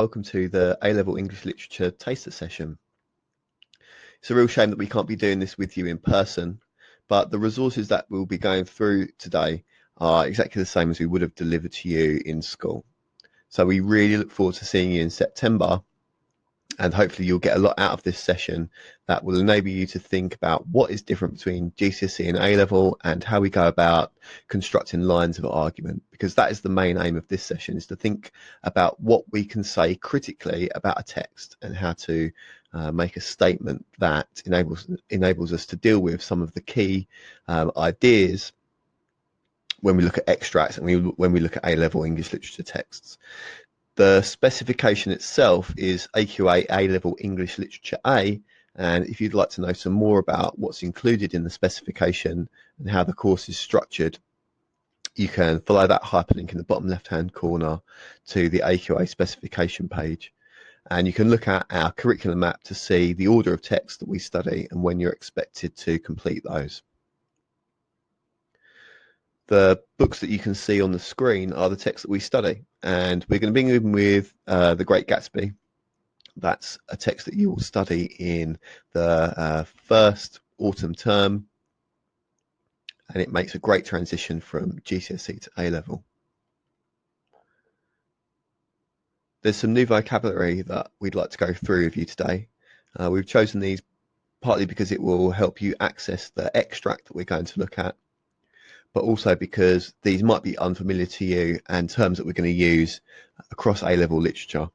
Welcome to the A-Level English Literature Taster Session. It's a real shame that we can't be doing this with you in person, but the resources that we'll be going through today are exactly the same as we would have delivered to you in school. So we really look forward to seeing you in September, and hopefully you'll get a lot out of this session that will enable you to think about what is different between GCSE and A-Level and how we go about constructing lines of argument, because that is the main aim of this session, is to think about what we can say critically about a text and how to make a statement that enables us to deal with some of the key ideas when we look at extracts and when we look at A-Level English literature texts. The specification itself is AQA A-Level English Literature A, and if you'd like to know some more about what's included in the specification and how the course is structured, you can follow that hyperlink in the bottom left-hand corner to the AQA specification page, and you can look at our curriculum map to see the order of texts that we study and when you're expected to complete those. The books that you can see on the screen are the texts that we study, and we're going to begin with The Great Gatsby. That's a text that you will study in the first autumn term, and it makes a great transition from GCSE to A-Level. There's some new vocabulary that we'd like to go through with you today. We've chosen these partly because it will help you access the extract that we're going to look at, but also because these might be unfamiliar to you and terms that we're going to use across A-Level literature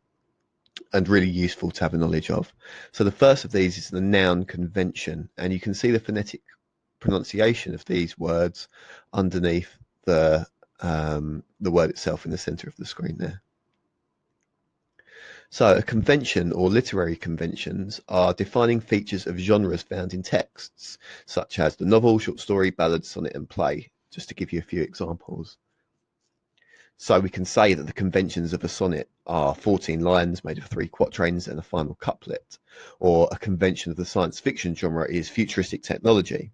and really useful to have a knowledge of. So the first of these is the Noun Convention, and you can see the phonetic pronunciation of these words underneath the word itself in the center of the screen there. So a convention, or literary conventions, are defining features of genres found in texts, such as the novel, short story, ballad, sonnet and play, just to give you a few examples. So we can say that the conventions of a sonnet are 14 lines made of 3 quatrains and a final couplet, or a convention of the science fiction genre is futuristic technology.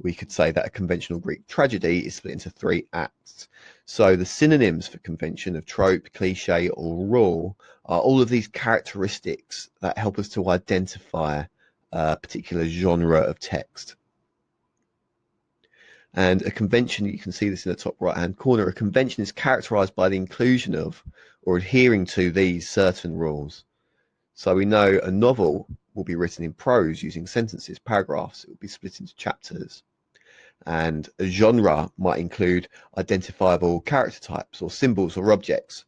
We could say that a conventional Greek tragedy is split into 3 acts. So the synonyms for convention of trope, cliche or rule are all of these characteristics that help us to identify a particular genre of text. And a convention, you can see this in the top right hand corner, a convention is characterized by the inclusion of or adhering to these certain rules. So we know a novel will be written in prose using sentences, paragraphs, it will be split into chapters. And a genre might include identifiable character types or symbols or objects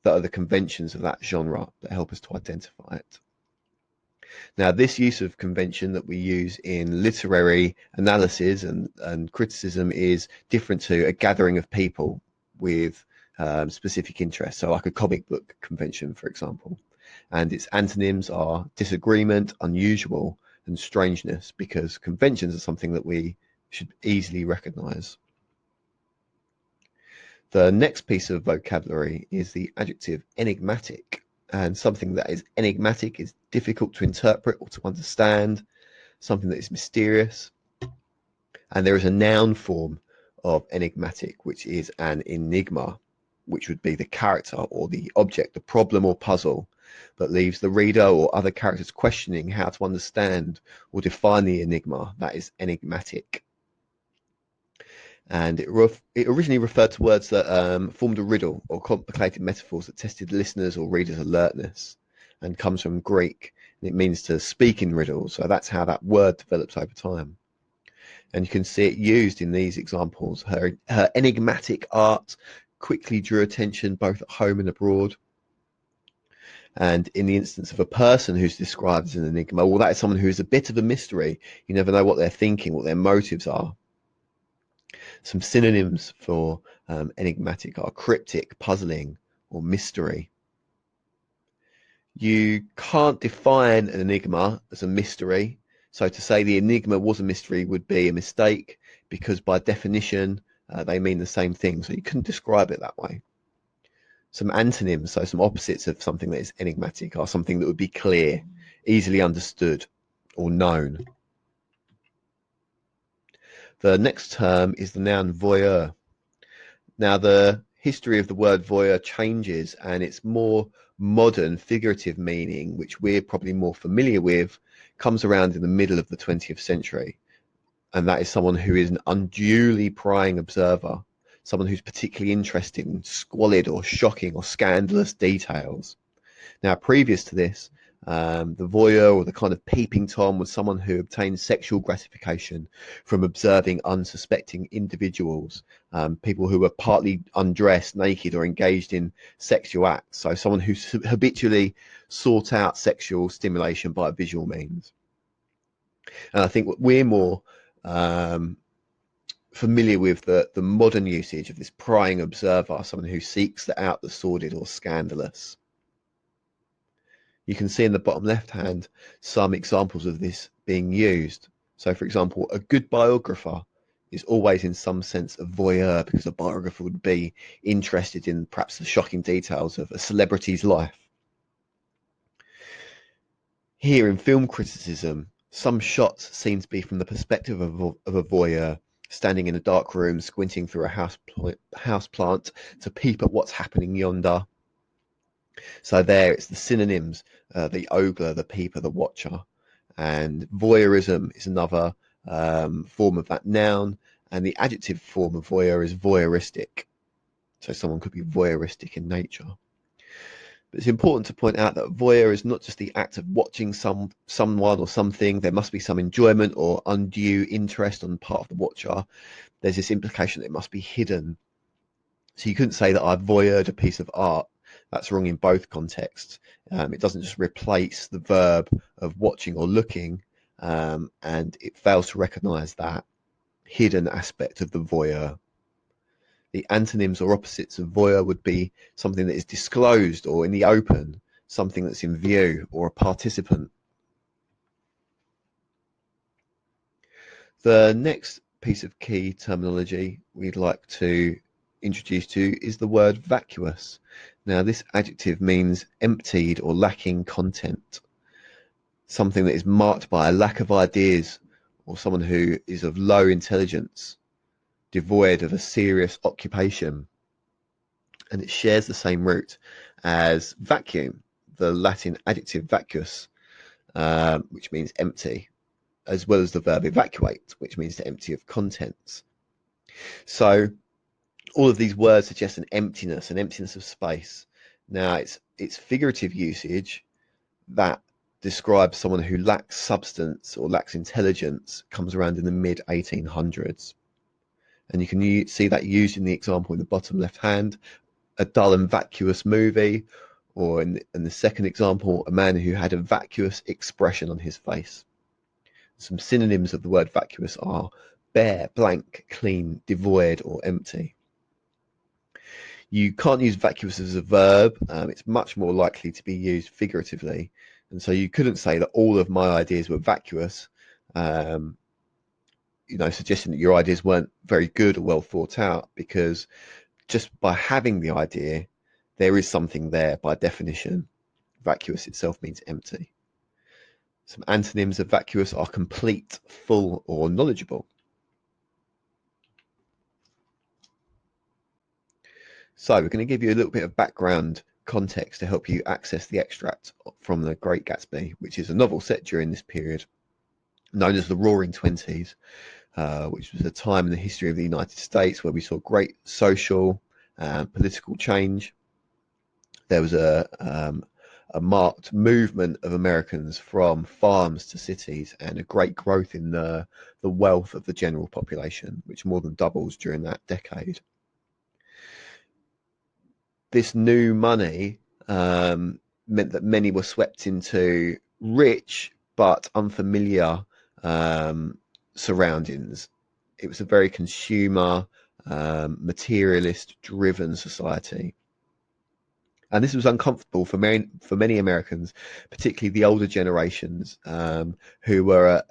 that are the conventions of that genre that help us to identify it. Now, this use of convention that we use in literary analysis and criticism is different to a gathering of people with specific interests, so like a comic book convention, for example. And its antonyms are disagreement, unusual, and strangeness, because conventions are something that we should easily recognize. The next piece of vocabulary is the adjective enigmatic. And something that is enigmatic is difficult to interpret or to understand, something that is mysterious. And there is a noun form of enigmatic, which is an enigma, which would be the character or the object, the problem or puzzle that leaves the reader or other characters questioning how to understand or define the enigma. That is enigmatic. And it originally referred to words that formed a riddle or complicated metaphors that tested listeners' or readers' alertness, and comes from Greek, and it means to speak in riddles. So that's how that word develops over time. And you can see it used in these examples. Her enigmatic art quickly drew attention both at home and abroad. And in the instance of a person who's described as an enigma, well, that is someone who is a bit of a mystery. You never know what they're thinking, what their motives are. Some synonyms for enigmatic are cryptic, puzzling, or mystery. You can't define an enigma as a mystery. So to say the enigma was a mystery would be a mistake, because by definition, they mean the same thing. So you couldn't describe it that way. Some antonyms, so some opposites of something that is enigmatic, are something that would be clear, easily understood, or known. The next term is the noun voyeur. Now, the history of the word voyeur changes, and its more modern figurative meaning, which we're probably more familiar with, comes around in the middle of the 20th century. And that is someone who is an unduly prying observer, someone who's particularly interested in squalid or shocking or scandalous details. Now, previous to this, the voyeur, or the kind of peeping Tom, was someone who obtained sexual gratification from observing unsuspecting individuals, people who were partly undressed, naked, or engaged in sexual acts. So someone who habitually sought out sexual stimulation by visual means. And I think we're more familiar with the modern usage of this prying observer, someone who seeks out the sordid or scandalous. You can see in the bottom left hand some examples of this being used. So, for example, a good biographer is always in some sense a voyeur, because a biographer would be interested in perhaps the shocking details of a celebrity's life. Here in film criticism, some shots seem to be from the perspective of a voyeur, standing in a dark room, squinting through a house plant to peep at what's happening yonder. So there, it's the synonyms, the ogler, the peeper, the watcher. And voyeurism is another form of that noun, and the adjective form of voyeur is voyeuristic. So someone could be voyeuristic in nature. But it's important to point out that voyeur is not just the act of watching someone or something. There must be some enjoyment or undue interest on the part of the watcher. There's this implication that it must be hidden. So you couldn't say that I voyeured a piece of art. That's wrong in both contexts. It doesn't just replace the verb of watching or looking, and it fails to recognize that hidden aspect of the voyeur. The antonyms or opposites of voyeur would be something that is disclosed or in the open, something that's in view, or a participant. The next piece of key terminology we'd like to introduce to you is the word vacuous. Now, this adjective means emptied or lacking content, something that is marked by a lack of ideas, or someone who is of low intelligence, devoid of a serious occupation. And it shares the same root as vacuum, the Latin adjective vacuous, which means empty, as well as the verb evacuate, which means to empty of contents. So all of these words suggest an emptiness of space. Now, it's figurative usage that describes someone who lacks substance or lacks intelligence, comes around in the mid-1800s. And you can see that used in the example in the bottom left hand, a dull and vacuous movie, or in the second example, a man who had a vacuous expression on his face. Some synonyms of the word vacuous are bare, blank, clean, devoid, or empty. You can't use vacuous as a verb. It's much more likely to be used figuratively. And so you couldn't say that all of my ideas were vacuous, suggesting that your ideas weren't very good or well thought out, because just by having the idea, there is something there by definition. Vacuous itself means empty. Some antonyms of vacuous are complete, full, or knowledgeable. So we're going to give you a little bit of background context to help you access the extract from The Great Gatsby, which is a novel set during this period, known as the Roaring Twenties, which was a time in the history of the United States where we saw great social and political change. There was a marked movement of Americans from farms to cities, and a great growth in the wealth of the general population, which more than doubles during that decade. This new money meant that many were swept into rich but unfamiliar surroundings. It was a very consumer, materialist driven society. And this was uncomfortable for many Americans, particularly the older generations, who were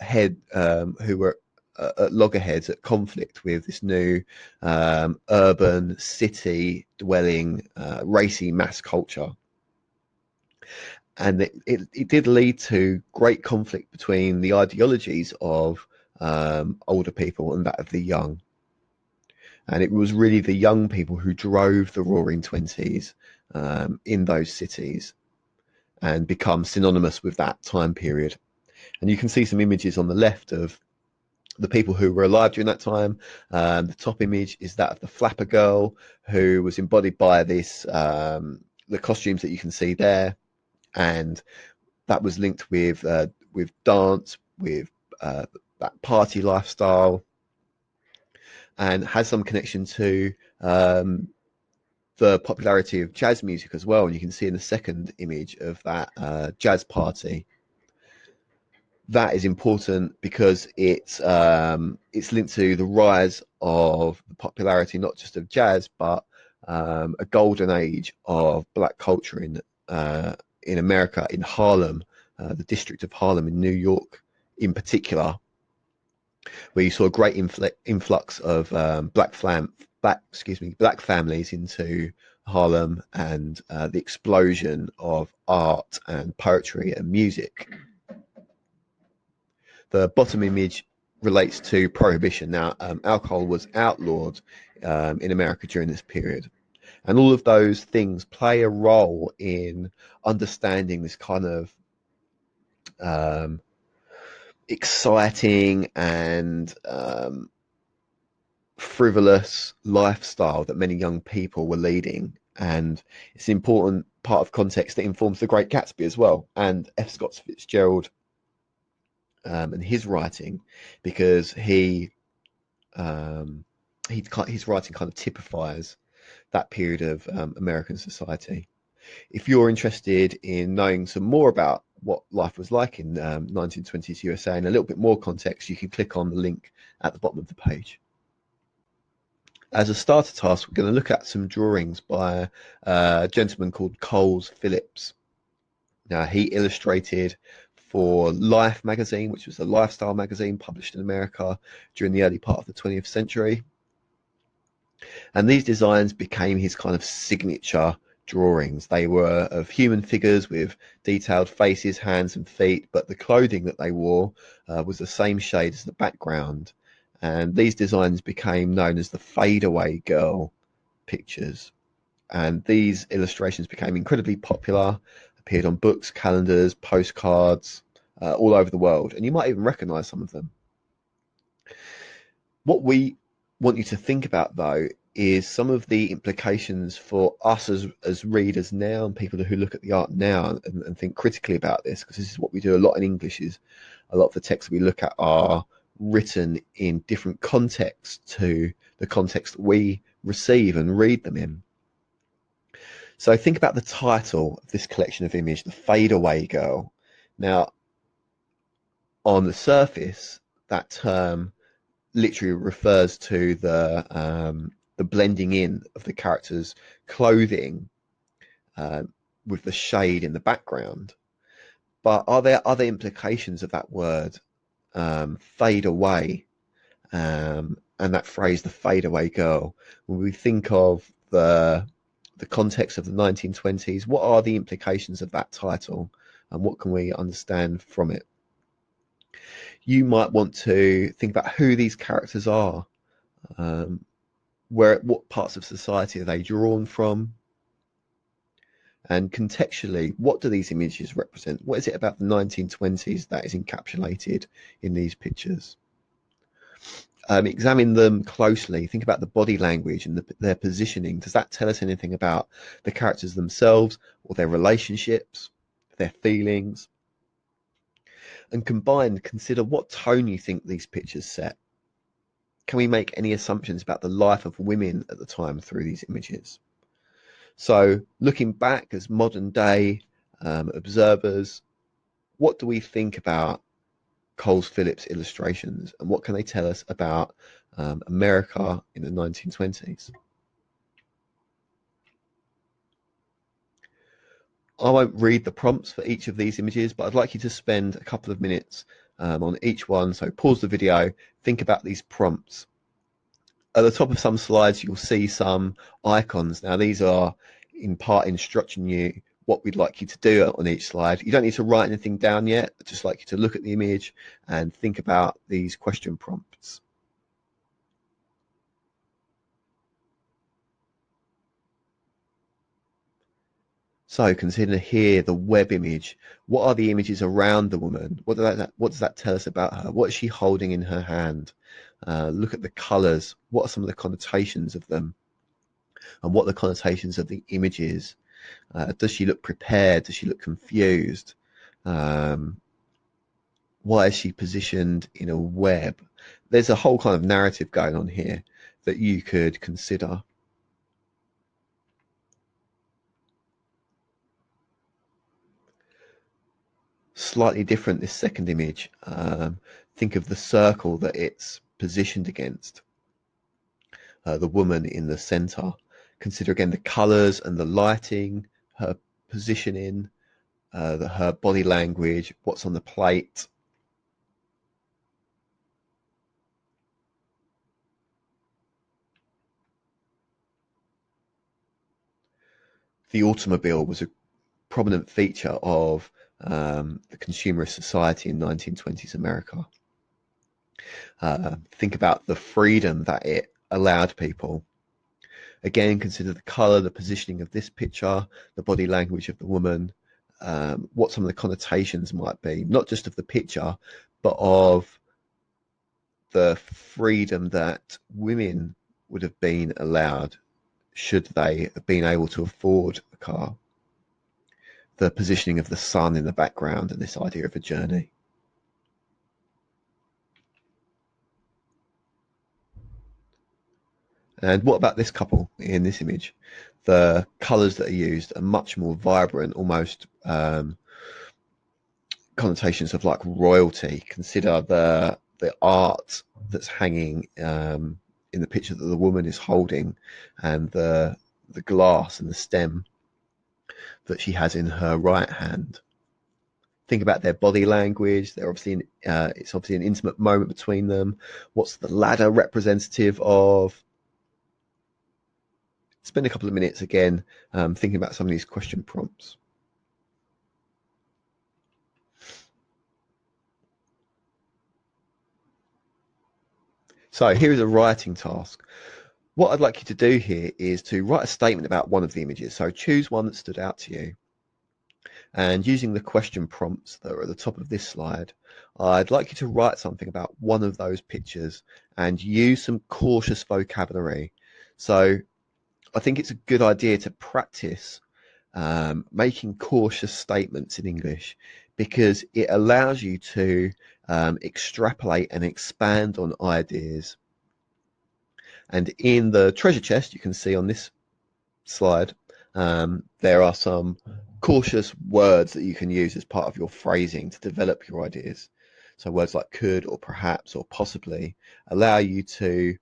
at loggerheads, at conflict with this new urban city dwelling racy mass culture. And it did lead to great conflict between the ideologies of older people and that of the young. And it was really the young people who drove the Roaring Twenties in those cities and become synonymous with that time period. And you can see some images on the left of the people who were alive during that time. The top image is that of the flapper girl, who was embodied by this the costumes that you can see there, and that was linked with dance, with that party lifestyle, and has some connection to the popularity of jazz music as well. And you can see in the second image of that jazz party. That is important because it's linked to the rise of the popularity not just of jazz, but a golden age of black culture in America, in Harlem, the district of Harlem in New York in particular, where you saw a great influx of black families into Harlem, and the explosion of art and poetry and music. The bottom image relates to Prohibition. Now, alcohol was outlawed in America during this period. And all of those things play a role in understanding this kind of exciting and frivolous lifestyle that many young people were leading. And it's an important part of context that informs The Great Gatsby as well, and F. Scott Fitzgerald and his writing, because his writing kind of typifies that period of American society. If you're interested in knowing some more about what life was like in 1920s USA and a little bit more context, you can click on the link at the bottom of the page. As a starter task, we're going to look at some drawings by a gentleman called Coles Phillips. Now, he illustrated for Life magazine, which was a lifestyle magazine published in America during the early part of the 20th century. And these designs became his kind of signature drawings. They were of human figures with detailed faces, hands and feet, but the clothing that they wore was the same shade as the background. And these designs became known as the fadeaway girl pictures. And these illustrations became incredibly popular, appeared on books, calendars, postcards, all over the world. And you might even recognize some of them. What we want you to think about, though, is some of the implications for us as readers now, and people who look at the art now and think critically about this, because this is what we do a lot in English. Is a lot of the texts we look at are written in different contexts to the context that we receive and read them in. So think about the title of this collection of images, The Fadeaway Girl. Now, on the surface, that term literally refers to the blending in of the character's clothing with the shade in the background. But are there other implications of that word, fade away, and that phrase, the fadeaway girl? When we think of the context of the 1920s, what are the implications of that title, and what can we understand from it? You might want to think about who these characters are, what parts of society are they drawn from, and contextually, what do these images represent? What is it about the 1920s that is encapsulated in these pictures? Examine them closely. Think about the body language and their positioning. Does that tell us anything about the characters themselves or their relationships, their feelings? And combined, consider what tone you think these pictures set. Can we make any assumptions about the life of women at the time through these images? So looking back as modern day observers, what do we think about Coles Phillips illustrations, and what can they tell us about America in the 1920s? I won't read the prompts for each of these images, but I'd like you to spend a couple of minutes on each one. So pause the video, think about these prompts. At the top of some slides, you'll see some icons. Now, these are in part instructing you what we'd like you to do on each slide. You don't need to write anything down yet. I'd just like you to look at the image and think about these question prompts. So consider here the web image. What are the images around the woman? What does that tell us about her? What is she holding in her hand? Look at the colours. What are some of the connotations of them? And what are the connotations of the images? Does she look prepared? Does she look confused? Why is she positioned in a web? There's a whole kind of narrative going on here that you could consider. Slightly different, this second image. Think of the circle that it's positioned against, the woman in the center. Consider again the colors and the lighting, her positioning, her body language, what's on the plate. The automobile was a prominent feature of the consumerist society in 1920s America. Think about the freedom that it allowed people. Again, consider the color, the positioning of this picture, the body language of the woman, what some of the connotations might be, not just of the picture, but of the freedom that women would have been allowed should they have been able to afford a car. The positioning of the sun in the background and this idea of a journey. And what about this couple in this image? The colors that are used are much more vibrant, almost connotations of like royalty. Consider the art that's hanging in the picture that the woman is holding, and the glass and the stem that she has in her right hand. Think about their body language. They're obviously it's obviously an intimate moment between them. What's the ladder representative of? Spend a couple of minutes again thinking about some of these question prompts. So here is a writing task. What I'd like you to do here is to write a statement about one of the images. So choose one that stood out to you. And using the question prompts that are at the top of this slide, I'd like you to write something about one of those pictures and use some cautious vocabulary. So I think it's a good idea to practice making cautious statements in English, because it allows you to extrapolate and expand on ideas. And in the treasure chest, you can see on this slide, there are some cautious words that you can use as part of your phrasing to develop your ideas. So words like could or perhaps or possibly allow you to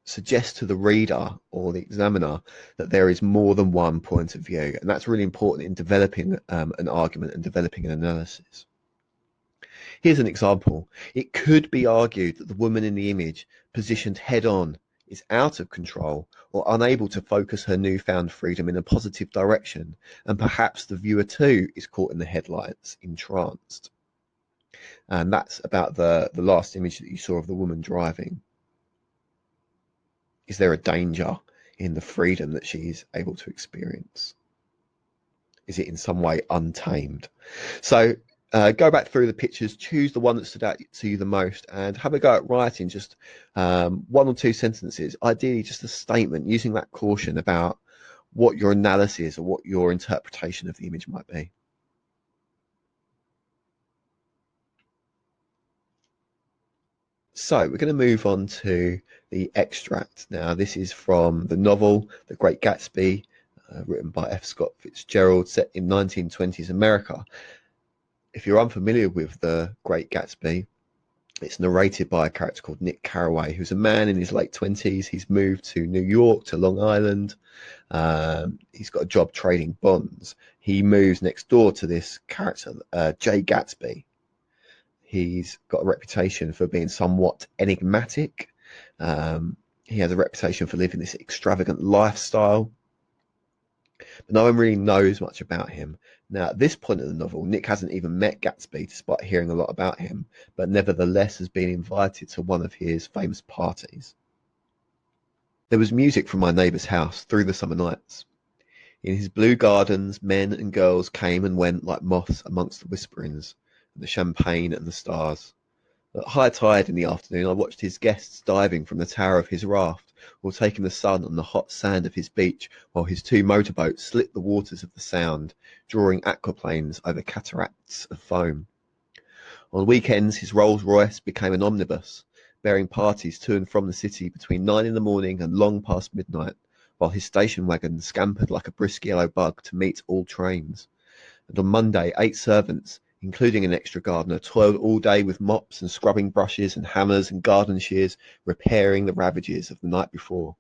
suggest to the reader or the examiner that there is more than one point of view. And that's really important in developing an argument and developing an analysis. Here's an example. It could be argued that the woman in the image, positioned head on, is out of control or unable to focus her newfound freedom in a positive direction, and perhaps the viewer too is caught in the headlights, entranced. And that's about the last image that you saw of the woman driving. Is there a danger in the freedom that she's able to experience? Is it in some way untamed? So go back through the pictures, choose the one that stood out to you the most, and have a go at writing just one or two sentences, ideally just a statement, using that caution about what your analysis or what your interpretation of the image might be. So we're going to move on to the extract. Now, this is from the novel The Great Gatsby, written by F. Scott Fitzgerald, set in 1920s America. If you're unfamiliar with The Great Gatsby, it's narrated by a character called Nick Carraway, who's a man in his late 20s. He's moved to New York, to Long Island. He's got a job trading bonds. He moves next door to this character, Jay Gatsby. He's got a reputation for being somewhat enigmatic. He has a reputation for living this extravagant lifestyle, but no one really knows much about him. Now, at this point in the novel, Nick hasn't even met Gatsby, despite hearing a lot about him, but nevertheless has been invited to one of his famous parties. There was music from my neighbour's house through the summer nights. In his blue gardens, men and girls came and went like moths amongst the whisperings, and the champagne and the stars. At high tide in the afternoon, I watched his guests diving from the tower of his raft, or taking the sun on the hot sand of his beach, while his two motorboats slit the waters of the Sound, drawing aquaplanes over cataracts of foam. On weekends, his Rolls Royce became an omnibus, bearing parties to and from the city between 9 in the morning and long past midnight, while his station wagon scampered like a brisk yellow bug to meet all trains. And on Monday, 8 servants, including an extra gardener, toiled all day with mops and scrubbing brushes and hammers and garden shears, repairing the ravages of the night before.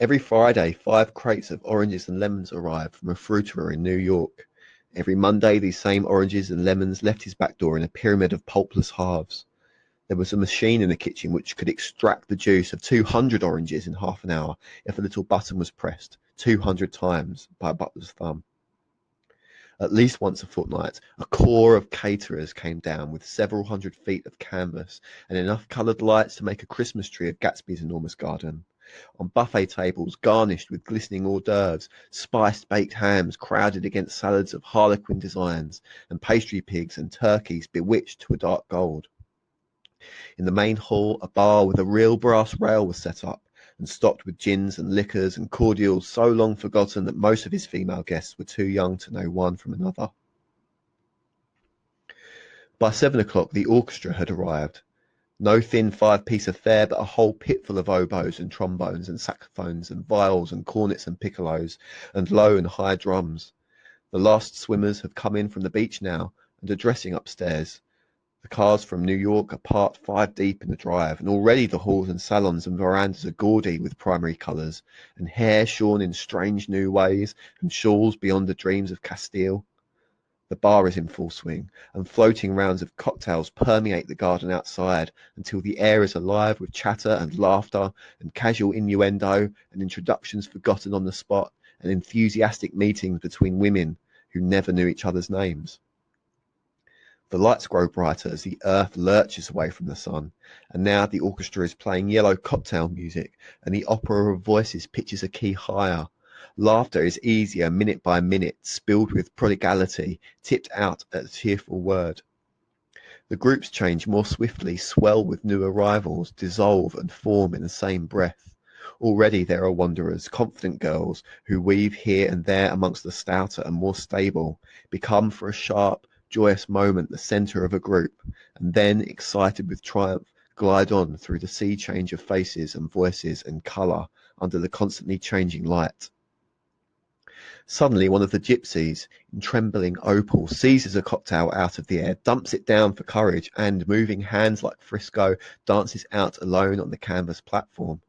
Every Friday, 5 crates of oranges and lemons arrived from a fruiterer in New York. Every Monday, these same oranges and lemons left his back door in a pyramid of pulpless halves. There was a machine in the kitchen which could extract the juice of 200 oranges in half an hour if a little button was pressed 200 times by a butler's thumb. At least once a fortnight, a corps of caterers came down with several hundred feet of canvas and enough coloured lights to make a Christmas tree of Gatsby's enormous garden. On buffet tables garnished with glistening hors d'oeuvres, spiced baked hams crowded against salads of harlequin designs, and pastry pigs and turkeys bewitched to a dark gold. In the main hall, a bar with a real brass rail was set up, and stocked with gins and liquors and cordials so long forgotten that most of his female guests were too young to know one from another. By 7 o'clock the orchestra had arrived. No thin 5-piece affair, but a whole pitful of oboes and trombones and saxophones and viols and cornets and piccolos and low and high drums. The last swimmers have come in from the beach now and are dressing upstairs. The cars from New York are parked 5 deep in the drive, and already the halls and salons and verandas are gaudy with primary colours, and hair shorn in strange new ways, and shawls beyond the dreams of Castile. The bar is in full swing, and floating rounds of cocktails permeate the garden outside until the air is alive with chatter and laughter and casual innuendo and introductions forgotten on the spot and enthusiastic meetings between women who never knew each other's names. The lights grow brighter as the earth lurches away from the sun, and now the orchestra is playing yellow cocktail music, and the opera of voices pitches a key higher. Laughter is easier minute by minute, spilled with prodigality, tipped out at a cheerful word. The groups change more swiftly, swell with new arrivals, dissolve and form in the same breath. Already there are wanderers, confident girls, who weave here and there amongst the stouter and more stable, become for a sharp, joyous moment the centre of a group, and then, excited with triumph, glide on through the sea change of faces and voices and colour under the constantly changing light. Suddenly one of the gypsies, in trembling opal, seizes a cocktail out of the air, dumps it down for courage, and, moving hands like Frisco, dances out alone on the canvas platform.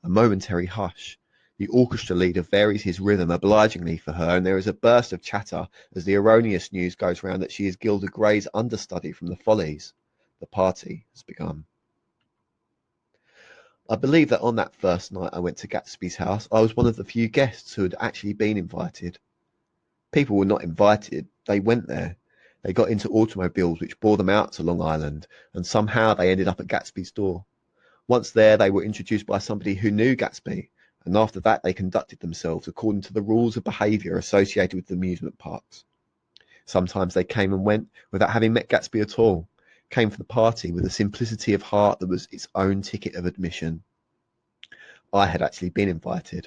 A momentary hush. The orchestra leader varies his rhythm obligingly for her, and there is a burst of chatter as the erroneous news goes round that she is Gilda Gray's understudy from the Follies. The party has begun. I believe that on that first night I went to Gatsby's house, I was one of the few guests who had actually been invited. People were not invited, they went there. They got into automobiles which bore them out to Long Island, and somehow they ended up at Gatsby's door. Once there, they were introduced by somebody who knew Gatsby, and after that they conducted themselves according to the rules of behaviour associated with the amusement parks. Sometimes they came and went without having met Gatsby at all, came for the party with a simplicity of heart that was its own ticket of admission. I had actually been invited.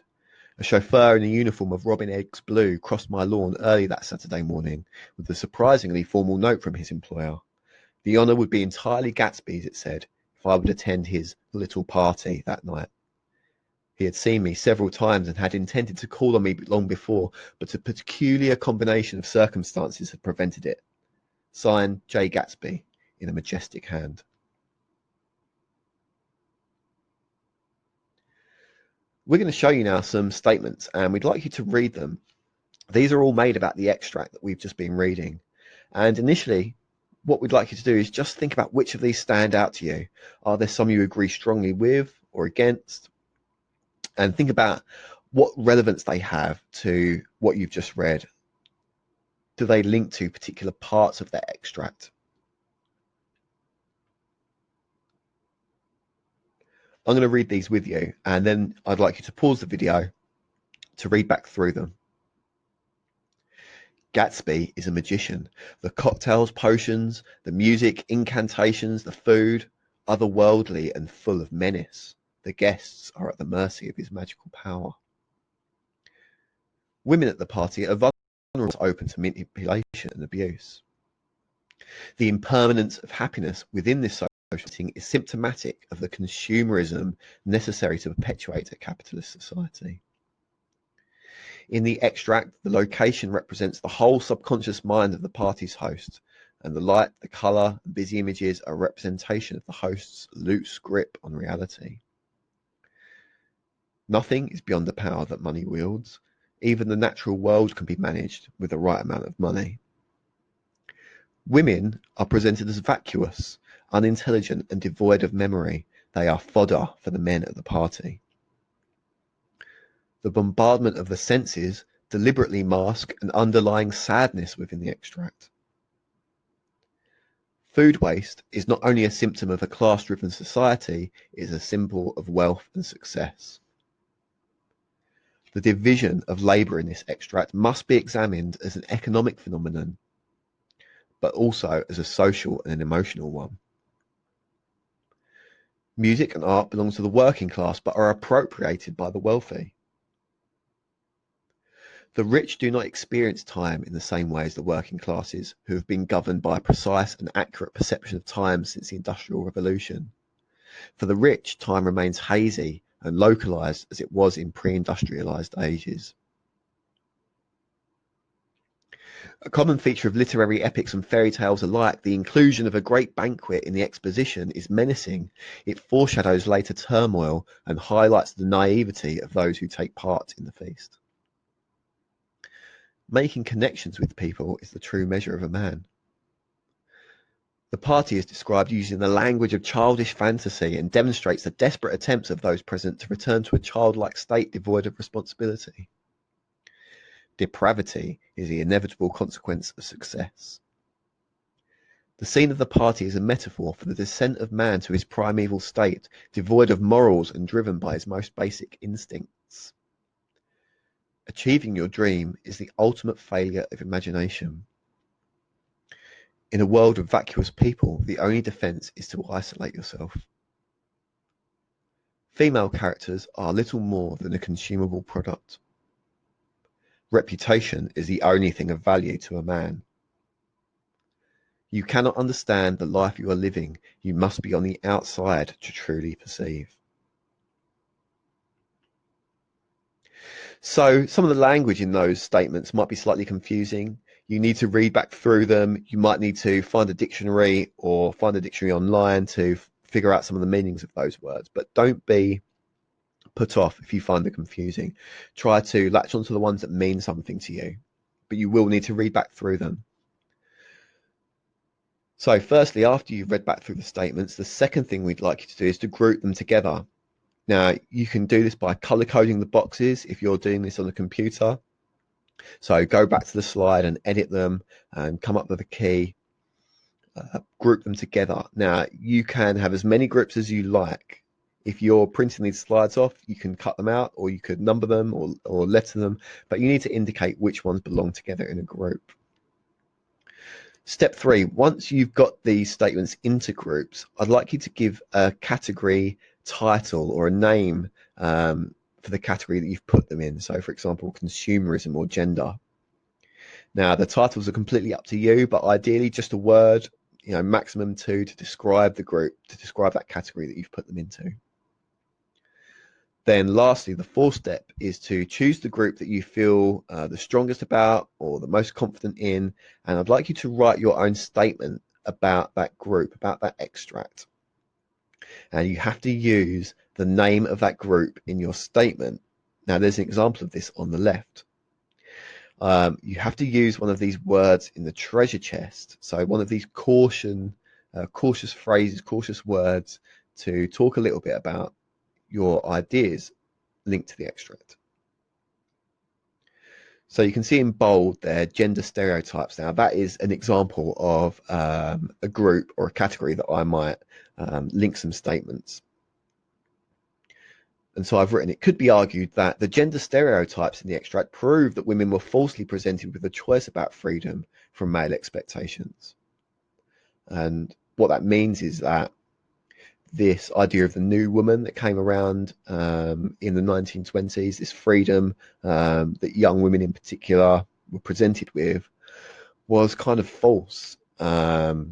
A chauffeur in a uniform of robin eggs blue crossed my lawn early that Saturday morning with a surprisingly formal note from his employer. The honour would be entirely Gatsby's, it said, if I would attend his little party that night. He had seen me several times and had intended to call on me long before, but a peculiar combination of circumstances had prevented it. Signed, J. Gatsby, in a majestic hand. We're going to show you now some statements, and we'd like you to read them. These are all made about the extract that we've just been reading. And initially, what we'd like you to do is just think about which of these stand out to you. Are there some you agree strongly with or against? And think about what relevance they have to what you've just read. Do they link to particular parts of that extract? I'm going to read these with you, and then I'd like you to pause the video to read back through them. Gatsby is a magician. The cocktails, potions, the music, incantations, the food, otherworldly and full of menace. The guests are at the mercy of his magical power. Women at the party are vulnerable, open to manipulation and abuse. The impermanence of happiness within this social setting is symptomatic of the consumerism necessary to perpetuate a capitalist society. In the extract, the location represents the whole subconscious mind of the party's host, and the light, the colour, and busy images are a representation of the host's loose grip on reality. Nothing is beyond the power that money wields. Even the natural world can be managed with the right amount of money. Women are presented as vacuous, unintelligent, and devoid of memory. They are fodder for the men at the party. The bombardment of the senses deliberately mask an underlying sadness within the extract. Food waste is not only a symptom of a class-driven society, it is a symbol of wealth and success. The division of labour in this extract must be examined as an economic phenomenon, but also as a social and an emotional one. Music and art belong to the working class, but are appropriated by the wealthy. The rich do not experience time in the same way as the working classes, who have been governed by a precise and accurate perception of time since the Industrial Revolution. For the rich, time remains hazy and localized as it was in pre-industrialized ages. A common feature of literary epics and fairy tales alike, the inclusion of a great banquet in the exposition is menacing. It foreshadows later turmoil and highlights the naivety of those who take part in the feast. Making connections with people is the true measure of a man. The party is described using the language of childish fantasy and demonstrates the desperate attempts of those present to return to a childlike state devoid of responsibility. Depravity is the inevitable consequence of success. The scene of the party is a metaphor for the descent of man to his primeval state, devoid of morals and driven by his most basic instincts. Achieving your dream is the ultimate failure of imagination. In a world of vacuous people, the only defense is to isolate yourself. Female characters are little more than a consumable product. Reputation is the only thing of value to a man. You cannot understand the life you are living. You must be on the outside to truly perceive. So some of the language in those statements might be slightly confusing. You need to read back through them. You might need to find a dictionary or find a dictionary online to figure out some of the meanings of those words. But don't be put off if you find them confusing. Try to latch onto the ones that mean something to you, but you will need to read back through them. So firstly, after you've read back through the statements, the second thing we'd like you to do is to group them together. Now, you can do this by color coding the boxes if you're doing this on a computer. So go back to the slide and edit them and come up with a key, group them together. Now, you can have as many groups as you like. If you're printing these slides off, you can cut them out, or you could number them or letter them, but you need to indicate which ones belong together in a group. Step 3, once you've got these statements into groups, I'd like you to give a category title or a name for the category that you've put them in. So for example, consumerism or gender. Now the titles are completely up to you, but ideally just a word, maximum 2 to describe the group, to describe that category that you've put them into. Then lastly, the fourth step is to choose the group that you feel the strongest about or the most confident in, and I'd like you to write your own statement about that group, about that extract. And you have to use the name of that group in your statement. Now there's an example of this on the left. You have to use one of these words in the treasure chest, so one of these cautious phrases, cautious words to talk a little bit about your ideas linked to the extract. So you can see in bold there, gender stereotypes. Now that is an example of a group or a category that I might link some statements. And so I've written, it could be argued that the gender stereotypes in the extract prove that women were falsely presented with a choice about freedom from male expectations. And what that means is that this idea of the new woman that came around in the 1920s, this freedom that young women in particular were presented with, was kind of false. That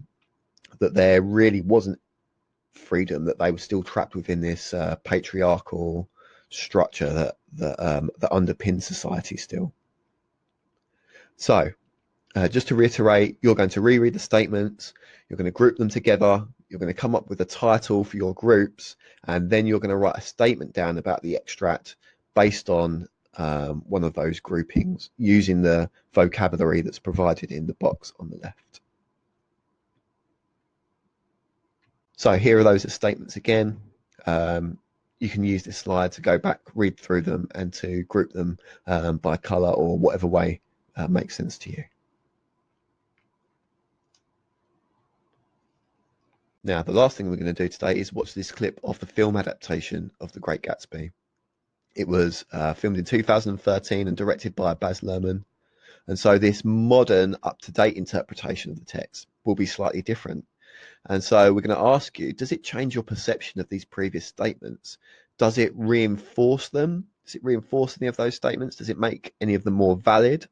there really wasn't freedom, that they were still trapped within this patriarchal structure that underpins society still. So just to reiterate, you're going to reread the statements, you're going to group them together, you're going to come up with a title for your groups, and then you're going to write a statement down about the extract based on one of those groupings using the vocabulary that's provided in the box on the left. So here are those statements again. You can use this slide to go back, read through them, and to group them by colour or whatever way makes sense to you. Now, the last thing we're going to do today is watch this clip of the film adaptation of The Great Gatsby. It was filmed in 2013 and directed by Baz Luhrmann. And so this modern, up-to-date interpretation of the text will be slightly different. And so we're going to ask you, does it change your perception of these previous statements? Does it reinforce them? Does it reinforce any of those statements? Does it make any of them more valid?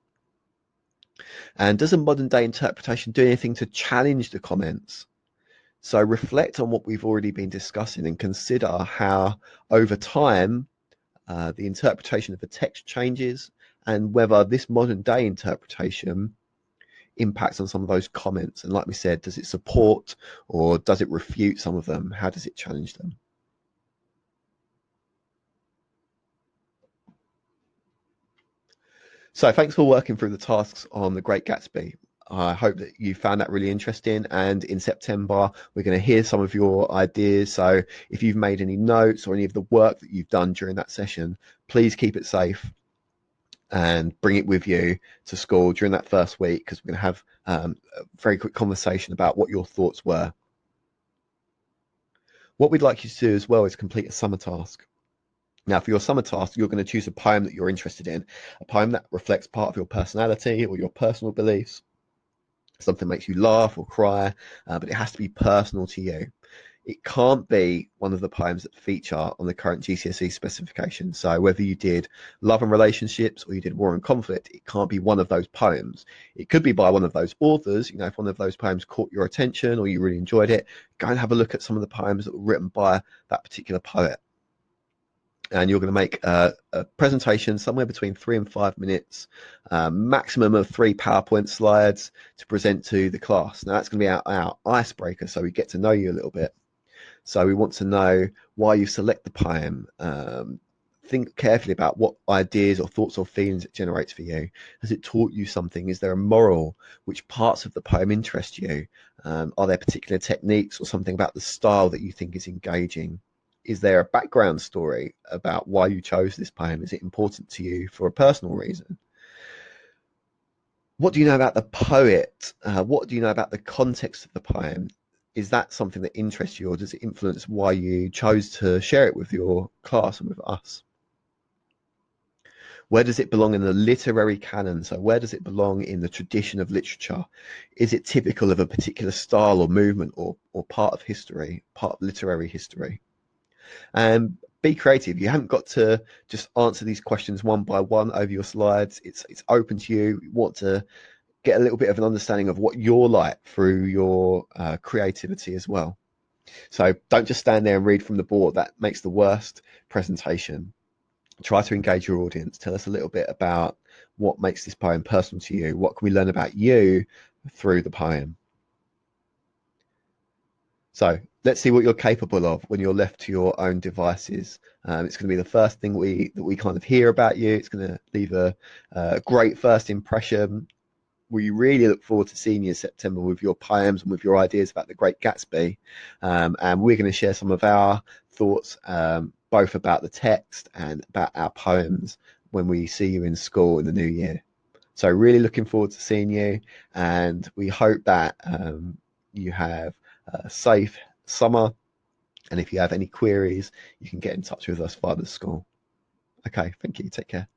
And does a modern day interpretation do anything to challenge the comments? So reflect on what we've already been discussing and consider how over time the interpretation of the text changes and whether this modern day interpretation impacts on some of those comments. And like we said, does it support or does it refute some of them? How does it challenge them? So thanks for working through the tasks on The Great Gatsby. I hope that you found that really interesting, and in September we're going to hear some of your ideas. So if you've made any notes or any of the work that you've done during that session, please keep it safe and bring it with you to school during that first week, because we're going to have a very quick conversation about what your thoughts were. What we'd like you to do as well is complete a summer task. Now, for your summer task, you're going to choose a poem that you're interested in, a poem that reflects part of your personality or your personal beliefs. Something makes you laugh or cry, but it has to be personal to you. It can't be one of the poems that feature on the current GCSE specification. So whether you did love and relationships or you did war and conflict, it can't be one of those poems. It could be by one of those authors. You know, if one of those poems caught your attention or you really enjoyed it, go and have a look at some of the poems that were written by that particular poet. And you're going to make a presentation somewhere between 3 and 5 minutes, maximum of 3 PowerPoint slides to present to the class. Now that's going to be our icebreaker, so we get to know you a little bit. So we want to know why you select the poem. Think carefully about what ideas or thoughts or feelings it generates for you. Has it taught you something? Is there a moral? Which parts of the poem interest you? Are there particular techniques or something about the style that you think is engaging? Is there a background story about why you chose this poem? Is it important to you for a personal reason? What do you know about the poet? What do you know about the context of the poem? Is that something that interests you, or does it influence why you chose to share it with your class and with us? Where does it belong in the literary canon? So where does it belong in the tradition of literature? Is it typical of a particular style or movement or part of history, part of literary history? And be creative. You haven't got to just answer these questions one by one over your slides. It's open to you. You want to get a little bit of an understanding of what you're like through your creativity as well. So don't just stand there and read from the board. That makes the worst presentation. Try to engage your audience. Tell us a little bit about what makes this poem personal to you. What can we learn about you through the poem? So let's see what you're capable of when you're left to your own devices. It's going to be the first thing that we kind of hear about you. It's going to leave a great first impression. We really look forward to seeing you in September with your poems and with your ideas about The Great Gatsby. And we're going to share some of our thoughts, both about the text and about our poems when we see you in school in the new year. So really looking forward to seeing you, and we hope that you have a safe summer And if you have any queries, you can get in touch with us via the school. Okay, thank you. Take care.